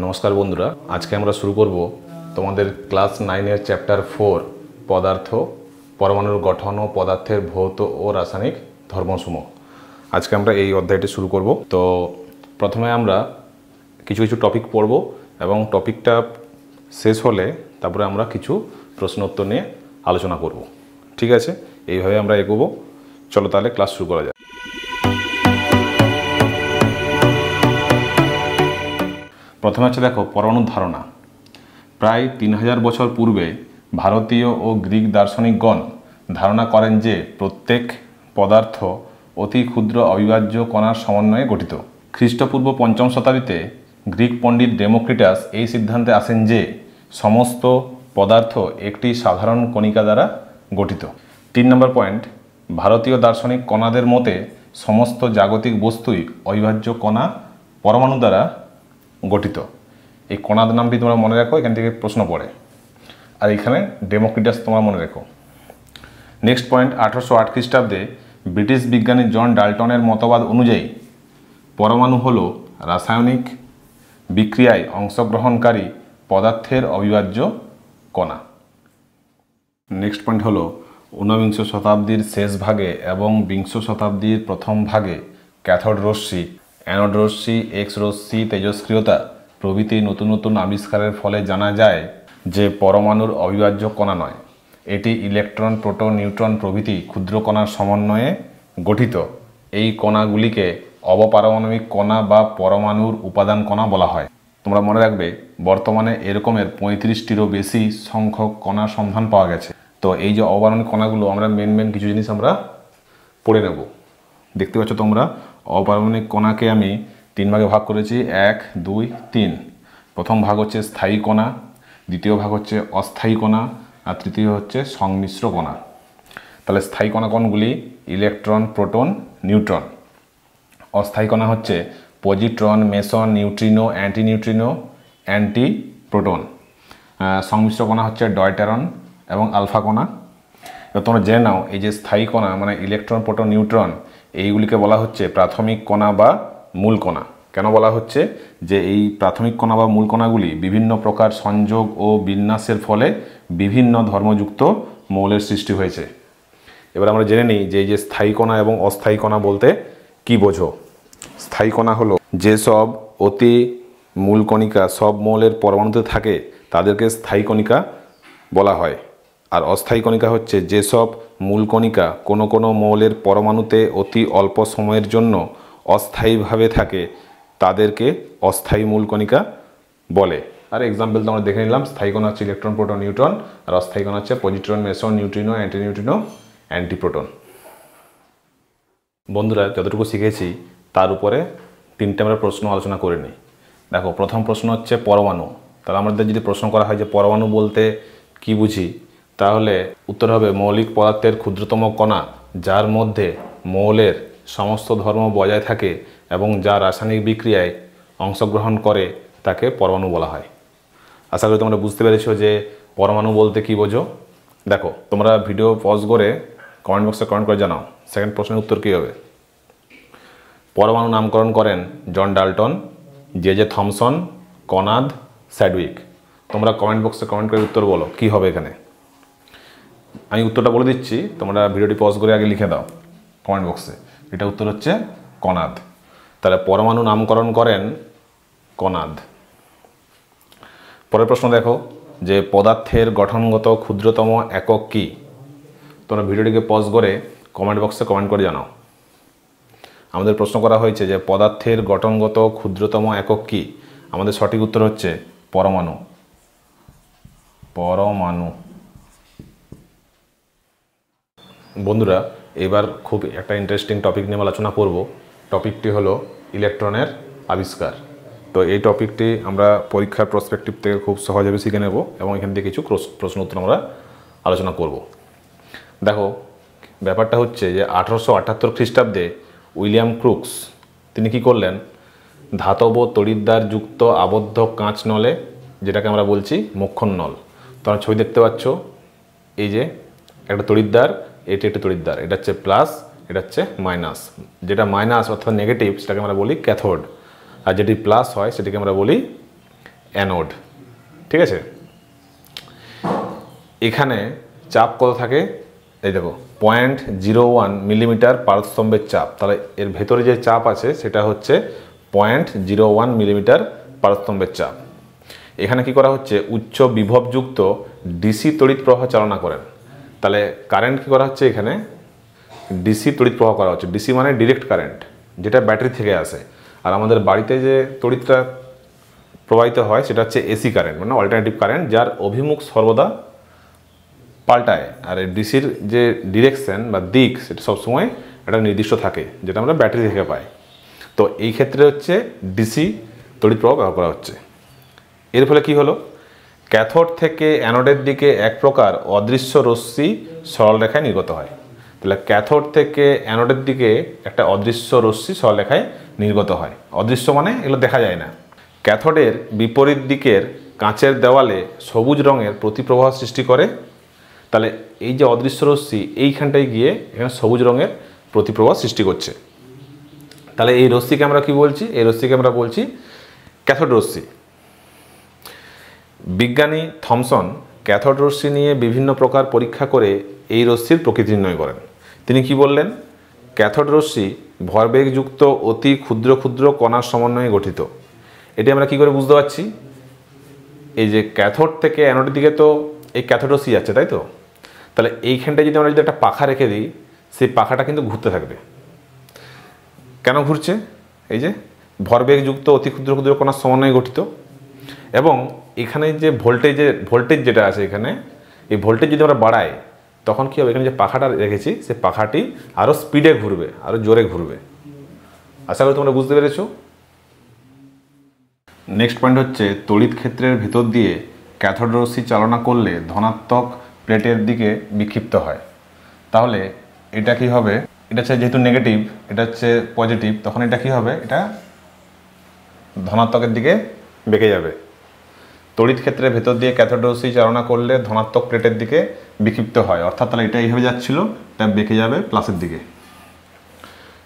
নমস্কার বন্ধুরা, আজকে আমরা শুরু করব তোমাদের ক্লাস 9 চ্যাপ্টার 4 পদার্থ, পরমাণুর গঠন ও পদার্থের ভৌত ও রাসায়নিক ধর্মসমূহ। আজকে আমরা এই অধ্যায়টি শুরু করব। তো প্রথমে আমরা কিছু টপিক পড়ব এবং টপিকটা শেষ হলে তারপরে আমরা কিছু প্রশ্ন উত্তর নিয়ে আলোচনা করব। ঠিক আছে, এইভাবে আমরা এগোবো। চলো তাহলে ক্লাস শুরু করা যাক। প্রথমে হচ্ছে দেখো পরমাণুর ধারণা। প্রায় 3000 বছর পূর্বে ভারতীয় ও গ্রিক দার্শনিকগণ ধারণা করেন যে প্রত্যেক পদার্থ অতি ক্ষুদ্র অবিভাজ্য কণার সমন্বয়ে গঠিত। খ্রিস্টপূর্ব 5ম শতাব্দীতে গ্রিক পণ্ডিত ডেমোক্রিটাস এই সিদ্ধান্তে আসেন যে সমস্ত পদার্থ একটি সাধারণ কণিকা দ্বারা গঠিত। 3 নম্বর পয়েন্ট, ভারতীয় দার্শনিক কণাদের মতে সমস্ত জাগতিক বস্তুই অবিভাজ্য কণা পরমাণু দ্বারা গঠিত। এই কণার নামটি তোমরা মনে রাখো, এখান থেকে প্রশ্ন পড়ে। আর এখানে ডেমোক্রিটাস তোমরা মনে রেখো। নেক্সট পয়েন্ট, 1808 খ্রিস্টাব্দে ব্রিটিশ বিজ্ঞানী জন ডাল্টনের মতবাদ অনুযায়ী পরমাণু হল রাসায়নিক বিক্রিয়ায় অংশগ্রহণকারী পদার্থের অবিভাজ্য কণা। নেক্সট পয়েন্ট হলো 19বিংশ শতাব্দীর শেষ ভাগে এবং বিংশ শতাব্দীর প্রথম ভাগে ক্যাথোড রশ্মি, অ্যানোড রশ্মি, এক্স রশ্মি, তেজস্ক্রিয়তা প্রভৃতি নতুন নতুন আবিষ্কারের ফলে জানা যায় যে পরমাণুর অবিভাজ্য কণা নয়, এটি ইলেকট্রন, প্রোটন, নিউট্রন প্রভৃতি ক্ষুদ্র কণার সমন্বয়ে গঠিত। এই কণাগুলিকে অবপারমাণবিক কণা বা পরমাণুর উপাদান কণা বলা হয়। তোমরা মনে রাখবে, বর্তমানে এরকমের 35টিরও বেশি সংখ্যক কণার সন্ধান পাওয়া গেছে। তো এই যে অপারমাণবিক কণাগুলো আমরা মেন কিছু জিনিস আমরা পড়ে নেব। দেখতে পাচ্ছ তোমরা, অপারমাণবিক কণাকে আমি 3 ভাগে ভাগ করেছি, 1, 2, 3। প্রথম ভাগ হচ্ছে স্থায়ী কণা, দ্বিতীয় ভাগ হচ্ছে অস্থায়ী কণা, আর তৃতীয় হচ্ছে সংমিশ্র কণা। তাহলে স্থায়ী কণা কোনগুলি? Electron, proton, neutron. অস্থায়ী কণা হচ্ছে positron, meson, neutrino, anti neutrino, anti proton. সংমিশ্র কণা হচ্ছে ডয়টেরন এবং আলফা কণা। এবার তোমরা জেনে নাও, এই যে স্থায়ী কণা মানে ইলেকট্রন, প্রোটন, নিউট্রন, এইগুলিকে বলা হচ্ছে প্রাথমিক কণা বা মূল কণা। কেন বলা হচ্ছে? যে এই প্রাথমিক কণা বা মূল কণাগুলি বিভিন্ন প্রকার সংযোগ ও বিন্যাসের ফলে বিভিন্ন ধর্মযুক্ত মৌলের সৃষ্টি হয়েছে। এবার আমরা জেনে নিই যে এই যে স্থায়ী কণা এবং অস্থায়ী কণা বলতে কি বোঝো। স্থায়ী কণা হলো যেসব অতি মূল কণিকা সব মৌলের পরমাণুতে থাকে তাদেরকে স্থায়ী কণিকা বলা হয়। আর অস্থায়ী কণিকা হচ্ছে যেসব মূল কণিকা কোনো কোনো মৌলের পরমাণুতে অতি অল্প সময়ের জন্য অস্থায়ীভাবে থাকে তাদেরকে অস্থায়ী মূল কণিকা বলে। আর এক্সাম্পল তো আমরা দেখে নিলাম, স্থায়ী কণা হচ্ছে ইলেকট্রন, প্রোটন, নিউট্রন, আর অস্থায়ী কণা হচ্ছে positron, meson, neutrino, anti neutrino, antiproton. বন্ধুরা, যতটুকু শিখেছি তার উপরে 3টে আমরা প্রশ্ন আলোচনা করে নিই। দেখো, প্রথম প্রশ্ন হচ্ছে পরমাণু। তাহলে আমাদের যদি প্রশ্ন করা হয় যে পরমাণু বলতে কি বুঝি, তাহলে উত্তর হবে মৌলিক পদার্থের ক্ষুদ্রতম কণা যার মধ্যে মৌলের সমস্ত ধর্ম বজায় থাকে এবং যা রাসায়নিক বিক্রিয়ায় অংশগ্রহণ করে তাকে পরমাণু বলা হয়। আশা করি তোমরা বুঝতে পেরেছো যে পরমাণু বলতে কি বোঝো। দেখো, তোমরা ভিডিও পজ করে কমেন্ট বক্সে কমেন্ট করে জানাও সেকেন্ড প্রশ্নের উত্তর কী হবে। পরমাণু নামকরণ করেন John Dalton, J Thomson, Kanad, Chadwick. তোমরা কমেন্ট বক্সে কমেন্ট করে উত্তর বলো কি হবে এখানে। আমি উত্তরটা বলে দিচ্ছি, তোমরা ভিডিওটি পজ করে আগে লিখে দাও কমেন্ট বক্সে। এটা উত্তর হচ্ছে কনাদ। তাহলে পরমাণু নামকরণ করেন কনাদ। পরের প্রশ্ন দেখো, যে পদার্থের গঠনগত ক্ষুদ্রতম একক কি? তোমরা ভিডিওটিকে পজ করে কমেন্ট বক্সে কমেন্ট করে জানাও। আমাদের প্রশ্ন করা হয়েছে যে পদার্থের গঠনগত ক্ষুদ্রতম একক কি? আমাদের সঠিক উত্তর হচ্ছে পরমাণু। পরমাণু। বন্ধুরা, এবার খুব একটা ইন্টারেস্টিং টপিক নিয়ে আলোচনা করব। টপিকটি হলো ইলেকট্রনের আবিষ্কার। তো এই টপিকটি আমরা পরীক্ষার পার্সপেক্টিভ থেকে খুব সহজভাবে শিখে নেব এবং এখান থেকে কিছু প্রশ্ন উত্তর আমরা আলোচনা করব। দেখো, ব্যাপারটা হচ্ছে যে 1878 খ্রিস্টাব্দে উইলিয়াম ক্রুক্স তিনি কি করলেন, ধাতব তড়িৎদ্বার যুক্ত আবদ্ধ কাঁচ নলে, যেটাকে আমরা বলছি মোক্ষণ নল। তোমরা ছবি দেখতে পাচ্ছ, এই যে একটা তড়িৎদ্বার, এটি একটা তড়িৎদ্বার, এটা হচ্ছে প্লাস, এটা হচ্ছে মাইনাস। যেটা মাইনাস অর্থাৎ নেগেটিভ সেটাকে আমরা বলি ক্যাথোড, আর যেটি প্লাস হয় সেটাকে আমরা বলি অ্যানোড। ঠিক আছে, এখানে চাপ কত থাকে, এই দেখো 0.01 মিলিমিটার পারস্তম্ভের চাপ। তাহলে এর ভেতরে যে চাপ আছে সেটা হচ্ছে 0.01 মিলিমিটার পারস্তম্ভের চাপ। এখানে কি করা হচ্ছে, উচ্চ বিভবযুক্ত ডিসি তড়িৎ প্রবাহ চালনা করেন। তাহলে কারেন্ট কি করা হচ্ছে, এখানে ডিসি তড়িৎ প্রবাহ করা হচ্ছে। ডিসি মানে ডিরেক্ট কারেন্ট, যেটা ব্যাটারি থেকে আসে। আর আমাদের বাড়িতে যে তড়িৎটা প্রবাহিত হয় সেটা হচ্ছে এসি কারেন্ট, মানে অল্টারনেটিভ কারেন্ট, যার অভিমুখ সর্বদা পাল্টায়। আর ডিসির যে ডিরেকশন বা দিক সেটা সবসময় একটা নির্দিষ্ট থাকে, যেটা আমরা ব্যাটারি থেকে পাই। তো এই ক্ষেত্রে হচ্ছে ডিসি তড়িৎ প্রবাহ ব্যবহার করা হচ্ছে। এর ফলে কি হলো, ক্যাথোড থেকে অ্যানোডের দিকে এক প্রকার অদৃশ্য রশ্মি সরলরেখায় নির্গত হয়। তাহলে ক্যাথোড থেকে অ্যানোডের দিকে একটা অদৃশ্য রশ্মি সরলরেখায় নির্গত হয়। অদৃশ্য মানে এগুলো দেখা যায় না। ক্যাথোডের বিপরীত দিকের কাঁচের দেওয়ালে সবুজ রঙের প্রতিপ্রবাহ সৃষ্টি করে। তাহলে এই যে অদৃশ্য রশ্মি এইখানটায় গিয়ে এখানে সবুজ রঙের প্রতিপ্রবাহ সৃষ্টি করছে। তাহলে এই রশ্মিকে আমরা কি বলছি, এই রশ্মিকে আমরা বলছি ক্যাথোড রশ্মি। বিজ্ঞানী থমসন ক্যাথোড রশ্মি নিয়ে বিভিন্ন প্রকার পরীক্ষা করে এই রশ্মির প্রকৃতি নির্ণয় করেন। তিনি কি বললেন, ক্যাথোড রশ্মি ভরবেগযুক্ত অতি ক্ষুদ্র ক্ষুদ্র কণার সমন্বয়ে গঠিত। এটি আমরা কি করে বুঝতে পারছি, এই যে ক্যাথোড থেকে অ্যানোডের দিকে তো এই ক্যাথোড রশ্মি যাচ্ছে, তাই তো। তাহলে এইখানটায় যদি আমরা যদি একটা পাখা রেখে দিই, সেই পাখাটা কিন্তু ঘুরতে থাকবে। কেন ঘুরছে, এই যে ভরবেগযুক্ত অতি ক্ষুদ্র ক্ষুদ্র কণার সমন্বয়ে গঠিত। এবং এখানে যে ভোল্টেজ যেটা আছে এখানে, এই ভোল্টেজ যদি আমরা বাড়াই তখন কী হবে, এখানে যে পাখাটা রেখেছি সেই পাখাটি আরও স্পিডে ঘুরবে, আরও জোরে ঘুরবে। আশা করি তোমরা বুঝতে পেরেছো। নেক্সট পয়েন্ট হচ্ছে, তড়িৎ ক্ষেত্রের ভেতর দিয়ে ক্যাথোড রশ্মি চালনা করলে ধনাত্মক প্লেটের দিকে বিক্ষিপ্ত হয়। তাহলে এটা কি হবে, এটা হচ্ছে যেহেতু নেগেটিভ, এটা হচ্ছে পজিটিভ, তখন এটা কি হবে, এটা ধনাত্মকের দিকে বেঁকে যাবে। তড়িৎ ক্ষেত্রের ভেতর দিয়ে ক্যাথোড রশ্মি চালনা করলে ধনাত্মক প্লেটের দিকে বিক্ষিপ্ত হয়, অর্থাৎ তাহলে এটা এইভাবে যাচ্ছিল, এটা বেঁকে যাবে প্লাসের দিকে।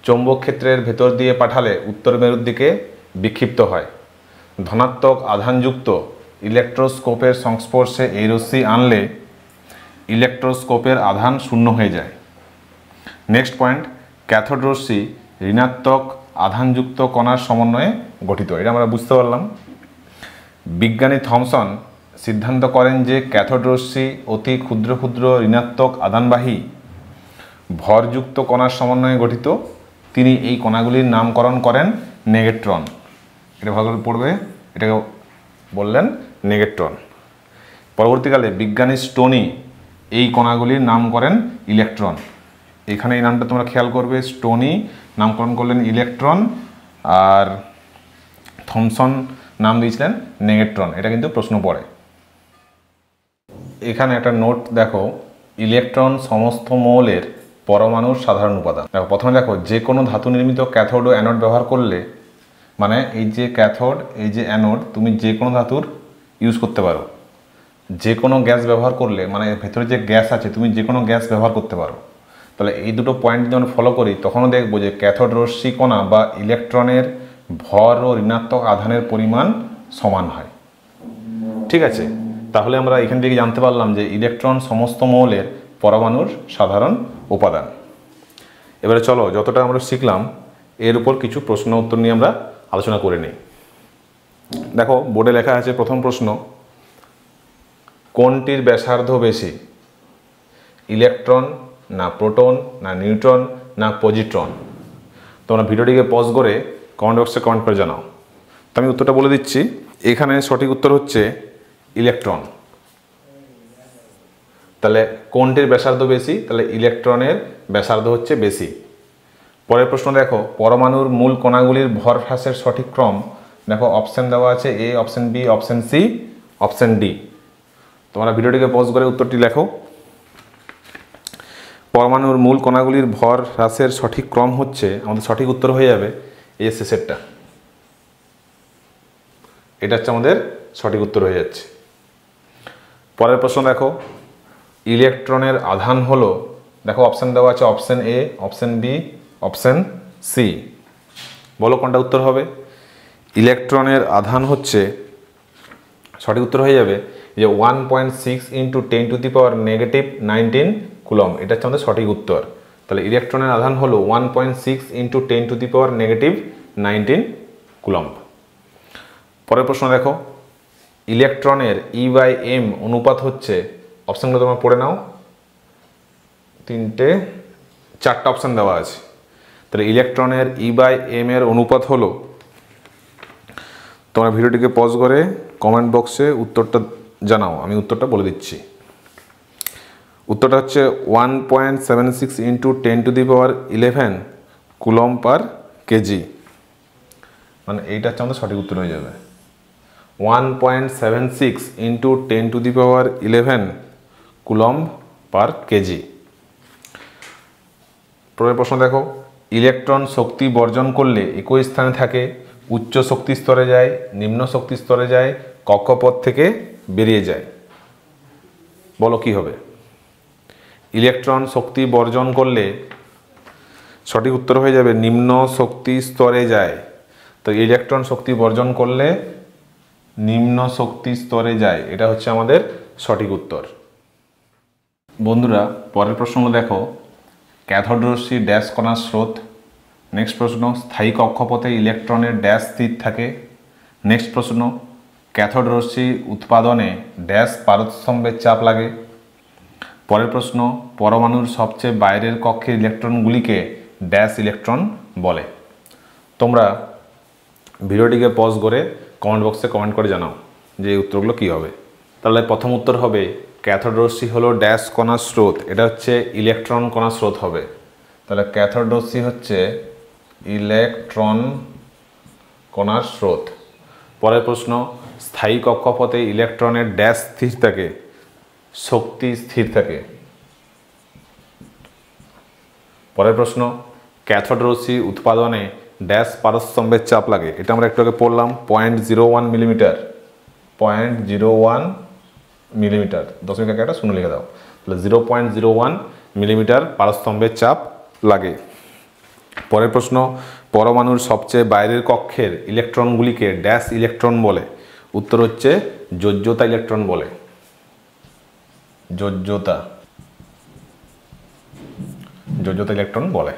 চৌম্বক ক্ষেত্রের ভেতর দিয়ে পাঠালে উত্তর মেরুর দিকে বিক্ষিপ্ত হয়। ধনাত্মক আধানযুক্ত ইলেকট্রোস্কোপের সংস্পর্শে এই রশ্মি আনলে ইলেকট্রোস্কোপের আধান শূন্য হয়ে যায়। নেক্সট পয়েন্ট, ক্যাথোড রশ্মি ঋণাত্মক আধানযুক্ত কণার সমন্বয়ে গঠিত। এটা আমরা বুঝতে পারলাম। বিজ্ঞানী থমসন সিদ্ধান্ত করেন যে ক্যাথোড রশ্মি অতি ক্ষুদ্র ক্ষুদ্র ঋণাত্মক আধানবাহী ভরযুক্ত কণার সমন্বয়ে গঠিত। তিনি এই কণাগুলির নামকরণ করেন নেগেট্রন। এটা ভালো করে পড়বে, এটাকে বললেন নেগেট্রন। পরবর্তীকালে বিজ্ঞানী স্টোনি এই কণাগুলির নাম করেন ইলেকট্রন। এখানে এই নামটা তোমরা খেয়াল করবে, স্টোনি নামকরণ করলেন ইলেকট্রন, আর থমসন নাম দিয়েছিলেন নেগেট্রন। এটা কিন্তু প্রশ্ন পড়ে। এখানে একটা নোট দেখো, ইলেকট্রন সমস্ত মৌলের পরমাণুর সাধারণ উপাদান। দেখো প্রথমে দেখো, যে কোনো ধাতু নির্মিত ক্যাথোড ও অ্যানোড ব্যবহার করলে, মানে এই যে ক্যাথোড এই যে অ্যানোড, তুমি যে কোনো ধাতুর ইউজ করতে পারো। যে কোনো গ্যাস ব্যবহার করলে, মানে ভেতরে যে গ্যাস আছে তুমি যে কোনো গ্যাস ব্যবহার করতে পারো। তাহলে এই দুটো পয়েন্ট যদি আমরা ফলো করি, তখনও দেখবো যে ক্যাথোড রশ্মি কণা বা ইলেকট্রনের ভর ও ঋণাত্মক আধানের পরিমাণ সমান হয়। ঠিক আছে, তাহলে আমরা এখান থেকে জানতে পারলাম যে ইলেকট্রন সমস্ত মৌলের পরমাণুর সাধারণ উপাদান। এবারে চলো, যতটা আমরা শিখলাম এর উপর কিছু প্রশ্ন উত্তর নিয়ে আমরা আলোচনা করে নিই। দেখো বোর্ডে লেখা আছে, প্রথম প্রশ্ন, কোনটির ব্যাসার্ধ বেশি, ইলেকট্রন না প্রোটন না নিউট্রন না পজিট্রন? তোমরা ভিডিওটিকে পজ করে কমেন্ট বক্সে কমেন্ট করে জানাও। তো আমি উত্তরটা বলে দিচ্ছি। এখানে সঠিক উত্তর হচ্ছে ইলেকট্রন। তাহলে কোনটির ব্যাসার্ধ বেশি, তাহলে ইলেকট্রনের ব্যাসার্ধ হচ্ছে বেশি। পরের প্রশ্ন দেখো, পরমাণুর মূল কণাগুলির ভর হ্রাসের সঠিক ক্রম। দেখো অপশন দেওয়া আছে, A, option B, option C, option D. তোমরা ভিডিওটিকে পজ করে উত্তরটি লেখো। পরমাণুর মূল কণাগুলির ভর হ্রাসের সঠিক ক্রম হচ্ছে, আমাদের সঠিক উত্তর হয়ে যাবে এই শেষেরটা। এটা হচ্ছে আমাদের সঠিক উত্তর হয়ে যাচ্ছে। পরের প্রশ্ন দেখো, ইলেকট্রনের আধান হলো, দেখো অপশন দেওয়া আছে option A, option B, option C. বলো কোনটা উত্তর হবে। ইলেকট্রনের আধান হচ্ছে সঠিক উত্তর হয়ে যাবে যে 1.6 ইন্টু 10⁻⁻19 কুলম্ব। এটা হচ্ছে আমাদের সঠিক উত্তর। তাহলে ইলেকট্রনের আধান হলো 1.6 ইন্টু 10⁻⁻19 কুলম্ব। পরের প্রশ্ন দেখো, ইলেকট্রনের E/m অনুপাত হচ্ছে, অপশানগুলো তোমরা পড়ে নাও, চারটা অপশান দেওয়া আছে। তাহলে ইলেকট্রনের E/m এর অনুপাত হলো, তোমরা ভিডিওটিকে পজ করে কমেন্ট বক্সে উত্তরটা জানাও, আমি উত্তরটা বলে দিচ্ছি। উত্তরটা হচ্ছে 1.76 ইন্টু 10⁻11 কুলম্ব পার কেজি। মানে এইটা হচ্ছে আমাদের সঠিক উত্তর হয়ে যাবে 1.76 ইন্টু 10⁻11 কুলম্ব পার কেজি। পরের প্রশ্ন দেখো, ইলেকট্রন শক্তি বর্জন করলে একই স্থানে থাকে, উচ্চ শক্তি স্তরে যায়, নিম্ন শক্তি স্তরে যায়, কক্ষপথ থেকে বেরিয়ে যায়। বলো কি হবে? ইলেকট্রন শক্তি বর্জন করলে সঠিক উত্তর হয়ে যাবে নিম্ন শক্তি স্তরে যায়। তো ইলেকট্রন শক্তি বর্জন করলে নিম্ন শক্তি স্তরে যায়, এটা হচ্ছে আমাদের সঠিক উত্তর। বন্ধুরা, পরের প্রশ্নগুলো দেখো, ক্যাথোড রশ্মি ড্যাশ কণার স্রোত। নেক্সট প্রশ্ন, স্থায়ী কক্ষপথে ইলেকট্রনের ড্যাশ স্থির থাকে। নেক্সট প্রশ্ন, ক্যাথোড রশ্মি উৎপাদনে ড্যাশ পারস্তম্ভের চাপ লাগে। পরের প্রশ্ন, পরমাণুর সবচেয়ে বাইরের কক্ষের ইলেকট্রনগুলিকে ড্যাশ ইলেকট্রন বলে। তোমরা ভিডিওটিকে পজ করে কমেন্ট বক্সে কমেন্ট করে জানাও যে এই উত্তরগুলো কী হবে। তাহলে প্রথম উত্তর হবে ক্যাথোড রশ্মি হলো ড্যাশ কণার স্রোত, এটা হচ্ছে ইলেকট্রন কণার স্রোত হবে। তাহলে ক্যাথোড রশ্মি হচ্ছে ইলেকট্রন কণার স্রোত। পরের প্রশ্ন, স্থায়ী কক্ষপথে ইলেকট্রনের ড্যাশ স্থির থাকে, শক্তি স্থির থাকে। পরের প্রশ্ন, ক্যাথোড রশ্মি উৎপাদনে ড্যাশ পারস্তম্ভের চাপ লাগে। এটা আমরা একটু আগে পড়লাম, 0.01 মিলিমিটার। 0.01 মিলিমিটার, দশমিক আগে একটা শূন্য লিখে দাও। তাহলে 0.01 মিলিমিটার পারস্তম্ভের চাপ লাগে। পরের প্রশ্ন, পরমাণুর সবচেয়ে বাইরের কক্ষের ইলেকট্রনগুলিকে ড্যাশ ইলেকট্রন বলে। উত্তর হচ্ছে যোজ্যতা ইলেকট্রন বলে। যোজ্যতা ইলেকট্রন বলে।